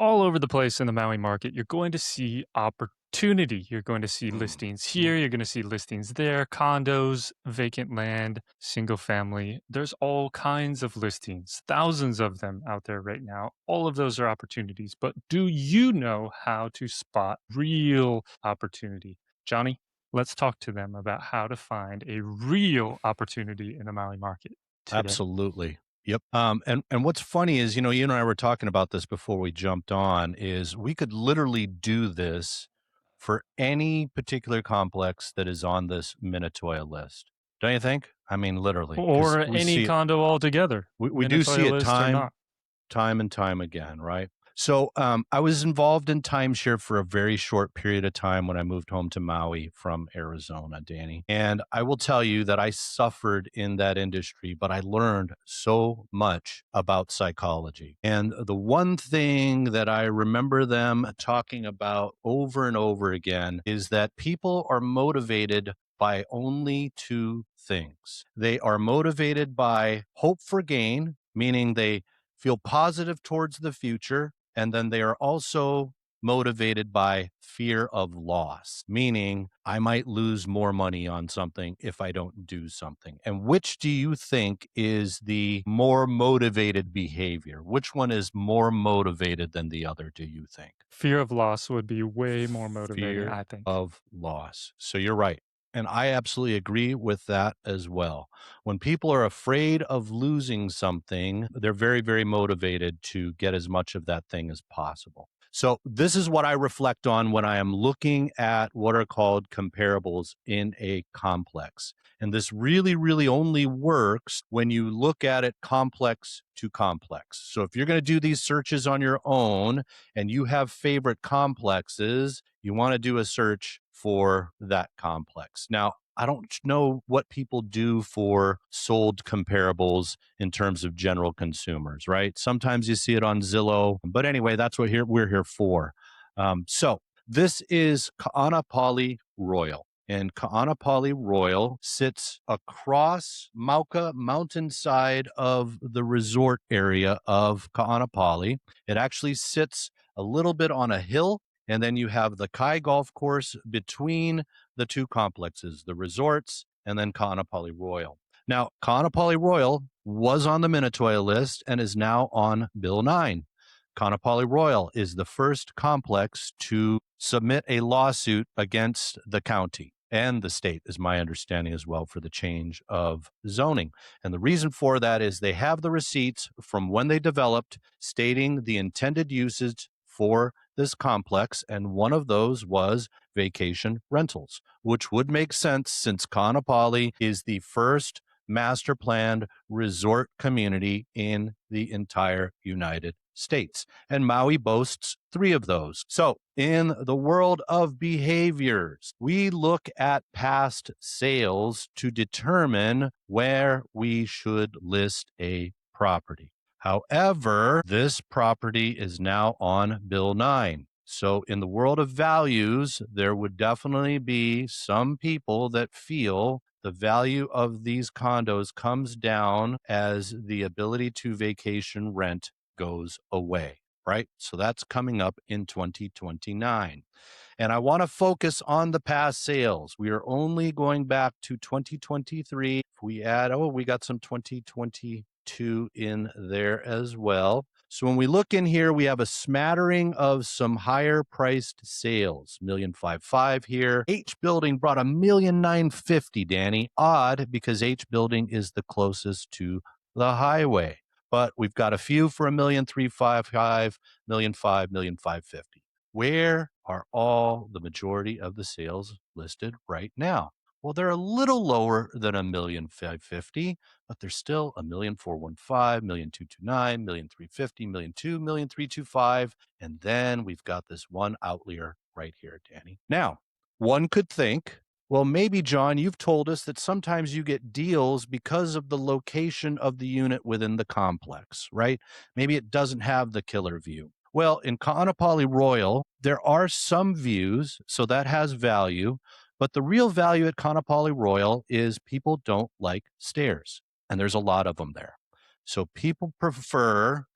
all over the place in the Maui market. You're going to see opportunity. You're going to see Mm. listings here. You're going to see listings there, condos, vacant land, single family. There's all kinds of listings, thousands of them out there right now. All of those are opportunities. But do you know how to spot real opportunity? Johnny, let's talk to them about how to find a real opportunity in the Maui market today. Absolutely. Yep. And what's funny is, you and I were talking about this before we jumped on, is we could literally do this for any particular complex that is on this Minatoya list. Don't you think? I mean, literally, because Or we any see it, condo altogether, we do see Minatoya it list or not. time and time again, right? So I was involved in timeshare for a very short period of time when I moved home to Maui from Arizona, Danny. And I will tell you that I suffered in that industry, but I learned so much about psychology. And the one thing that I remember them talking about over and over again is that people are motivated by only two things. They are motivated by hope for gain, meaning they feel positive towards the future. And then they are also motivated by fear of loss, meaning I might lose more money on something if I don't do something. And which do you think is the more motivated behavior? Which one is more motivated than the other, do you think? Fear of loss would be way more motivating, Fear I think. of loss. So you're right. And I absolutely agree with that as well. When people are afraid of losing something, they're very, very motivated to get as much of that thing as possible. So, this is what I reflect on when I am looking at what are called comparables in a complex. And this really, really only works when you look at it complex to complex. So, if you're going to do these searches on your own, and you have favorite complexes, you want to do a search for that complex. Now, I don't know what people do for sold comparables in terms of general consumers, right? Sometimes you see it on Zillow, but anyway, that's what we're here for. So this is Ka'anapali Royal. And Ka'anapali Royal sits across Mauka mountainside of the resort area of Ka'anapali. It actually sits a little bit on a hill, and then you have the Kai Golf Course between the two complexes, the resorts, and then Ka'anapali Royal. Now, Ka'anapali Royal was on the Minatoya list and is now on Bill 9. Ka'anapali Royal is the first complex to submit a lawsuit against the county and the state, is my understanding as well, for the change of zoning. And the reason for that is they have the receipts from when they developed stating the intended usage for this complex. And one of those was vacation rentals, which would make sense since Kaanapali is the first master planned resort community in the entire United States. And Maui boasts three of those. So, in the world of behaviors, we look at past sales to determine where we should list a property. However, this property is now on Bill 9. So, in the world of values, there would definitely be some people that feel the value of these condos comes down as the ability to vacation rent goes away, right? So, that's coming up in 2029. And I want to focus on the past sales. We are only going back to 2023. If we add, we got some 2022 in there as well. So when we look in here, we have a smattering of some higher priced sales. 1,550,000 here. H building brought 1,950,000, Danny. Odd because H building is the closest to the highway. But we've got a few for 1,355,000, 1,500,000, 1,550,000. Where are all the majority of the sales listed right now? Well, they're a little lower than 1,550,000, but they're still 1,415,000, 1,229,000, 1,350,000, 1,200,000, 1,325,000. And then we've got this one outlier right here, Danny. Now, one could think, well, maybe, John, you've told us that sometimes you get deals because of the location of the unit within the complex, right? Maybe it doesn't have the killer view. Well, in Ka'anapali Royal, there are some views, so that has value. But the real value at Ka'anapali Royal is people don't like stairs, and there's a lot of them there. So people prefer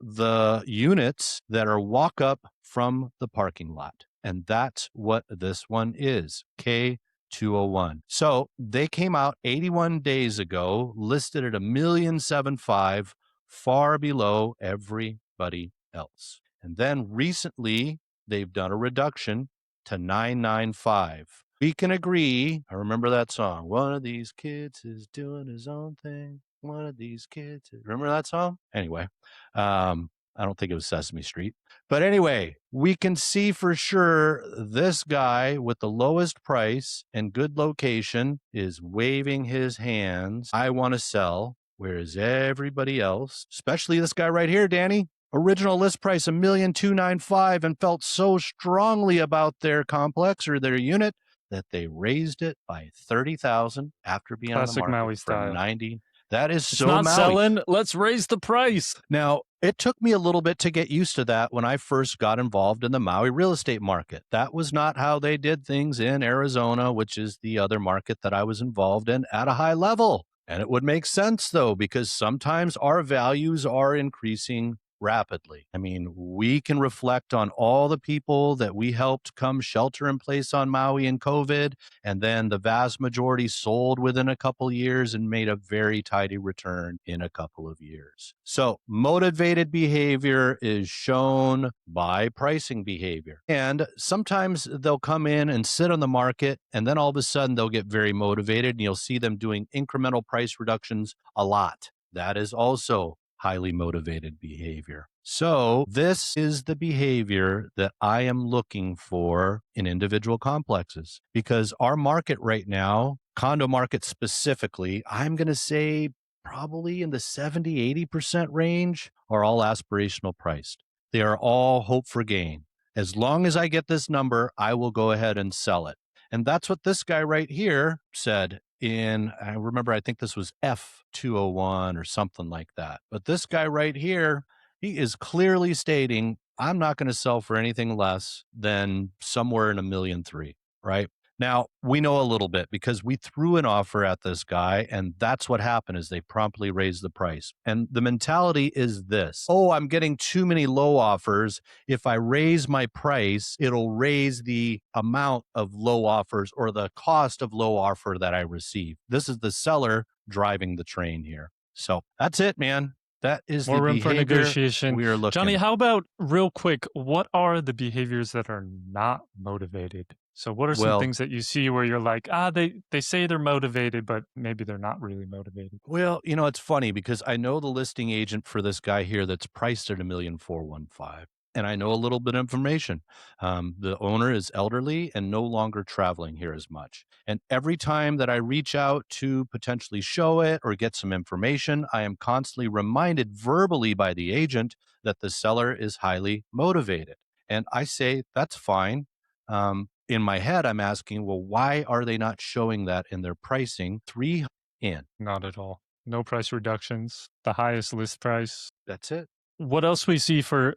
the units that are walk up from the parking lot. And that's what this one is, K201. So they came out 81 days ago, listed at 1,750,000, far below everybody else. And then recently, they've done a reduction to 995. We can agree. I remember that song. One of these kids is doing his own thing. One of these kids. Remember that song? Anyway, I don't think it was Sesame Street. But anyway, we can see for sure this guy with the lowest price and good location is waving his hands. I want to sell. Whereas everybody else, especially this guy right here, Danny, original list price $1,295,000 and felt so strongly about their complex or their unit that they raised it by 30,000 after being on the Classic market Maui for style. 90. That is It's so not Maui. selling. Let's raise the price. Now, it took me a little bit to get used to that when I first got involved in the Maui real estate market. That was not how they did things in Arizona, which is the other market that I was involved in at a high level. And it would make sense, though, because sometimes our values are increasing rapidly. I mean, we can reflect on all the people that we helped come shelter in place on Maui in COVID, and then the vast majority sold within a couple years and made a very tidy return in a couple of years. So motivated behavior is shown by pricing behavior. And sometimes they'll come in and sit on the market, and then all of a sudden they'll get very motivated, and you'll see them doing incremental price reductions a lot. That is also highly motivated behavior. So this is the behavior that I am looking for in individual complexes, because our market right now, condo market specifically, I'm going to say probably in the 70-80% range, are all aspirational priced. They are all hope for gain. As long as I get this number, I will go ahead and sell it. And that's what this guy right here said I remember, I think this was F201 or something like that. But this guy right here, he is clearly stating, I'm not going to sell for anything less than somewhere in 1,300,000, right? Now, we know a little bit because we threw an offer at this guy, and that's what happened is they promptly raised the price. And the mentality is this: oh, I'm getting too many low offers. If I raise my price, it'll raise the amount of low offers or the cost of low offer that I receive. This is the seller driving the train here. So that's it, man. That is More the room for behavior negotiation. we are Johnny, looking. how about real quick, what are the behaviors that are not motivated? So what are some Well, things that you see where you're like, they say they're motivated, but maybe they're not really motivated? Well, it's funny because I know the listing agent for this guy here that's priced at 1,415,000, and I know a little bit of information. The owner is elderly and no longer traveling here as much. And every time that I reach out to potentially show it or get some information, I am constantly reminded verbally by the agent that the seller is highly motivated. And I say, that's fine. In my head, I'm asking, well, why are they not showing that in their pricing? In. Not at all. No price reductions, the highest list price. That's it. What else we see for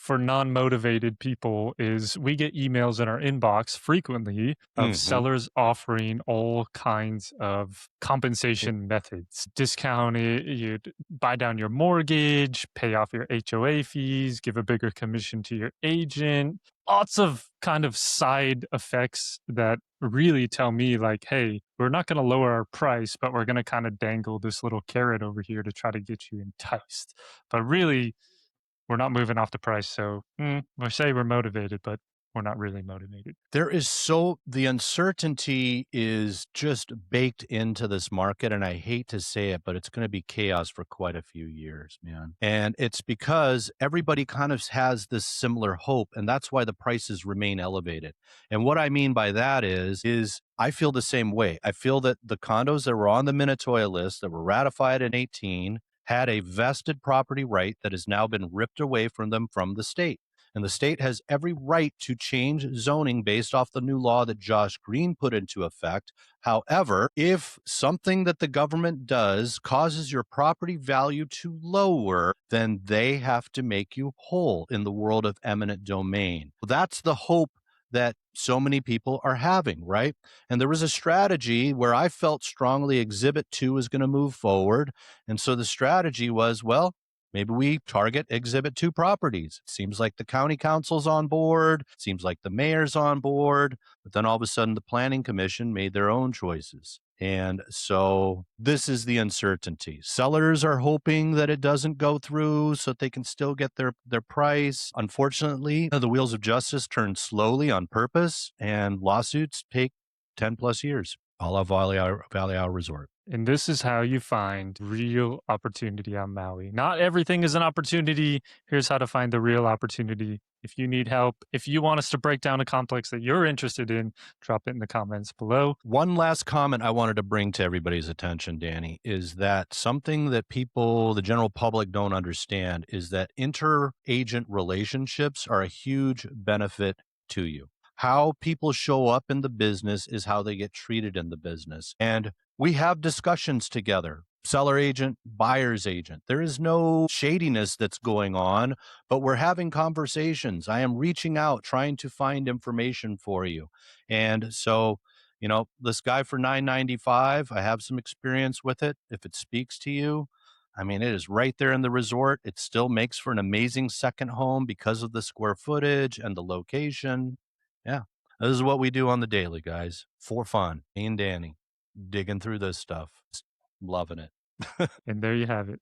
non-motivated people is we get emails in our inbox frequently of sellers offering all kinds of compensation methods. Discount it, you buy down your mortgage, pay off your HOA fees, give a bigger commission to your agent. Lots of kind of side effects that really tell me like, hey, we're not going to lower our price, but we're going to kind of dangle this little carrot over here to try to get you enticed. But really, we're not moving off the price. So we say we're motivated, but we're not really motivated. The uncertainty is just baked into this market. And I hate to say it, but it's going to be chaos for quite a few years, man. And it's because everybody kind of has this similar hope. And that's why the prices remain elevated. And what I mean by that is I feel the same way. I feel that the condos that were on the Minatoya list that were ratified in 18 had a vested property right that has now been ripped away from them from the state. And the state has every right to change zoning based off the new law that Josh Green put into effect. However, if something that the government does causes your property value to lower, then they have to make you whole in the world of eminent domain. That's the hope that so many people are having, right? And there was a strategy where I felt strongly Exhibit 2 is going to move forward. And so the strategy was, well, Maybe we target exhibit 2 properties. It seems like the county council's on board, seems like the mayor's on board, but then all of a sudden the planning commission made their own choices. And so this is the uncertainty. Sellers are hoping that it doesn't go through so that they can still get their price. Unfortunately, the wheels of justice turn slowly on purpose, and lawsuits take 10 plus years, a la Valley Isle Resort. And this is how you find real opportunity on Maui. Not everything is an opportunity. Here's how to find the real opportunity. If you need help, if you want us to break down a complex that you're interested in, drop it in the comments below. One last comment I wanted to bring to everybody's attention, Danny, is that something that people, the general public, don't understand is that inter-agent relationships are a huge benefit to you. How people show up in the business is how they get treated in the business. And we have discussions together. Seller agent, buyer's agent. There is no shadiness that's going on, but we're having conversations. I am reaching out, trying to find information for you. And so, this guy for $9.95, I have some experience with it. If it speaks to you, I mean, it is right there in the resort. It still makes for an amazing second home because of the square footage and the location. Yeah. This is what we do on the daily, guys, for fun. Me and Danny digging through this stuff. Loving it. And there you have it.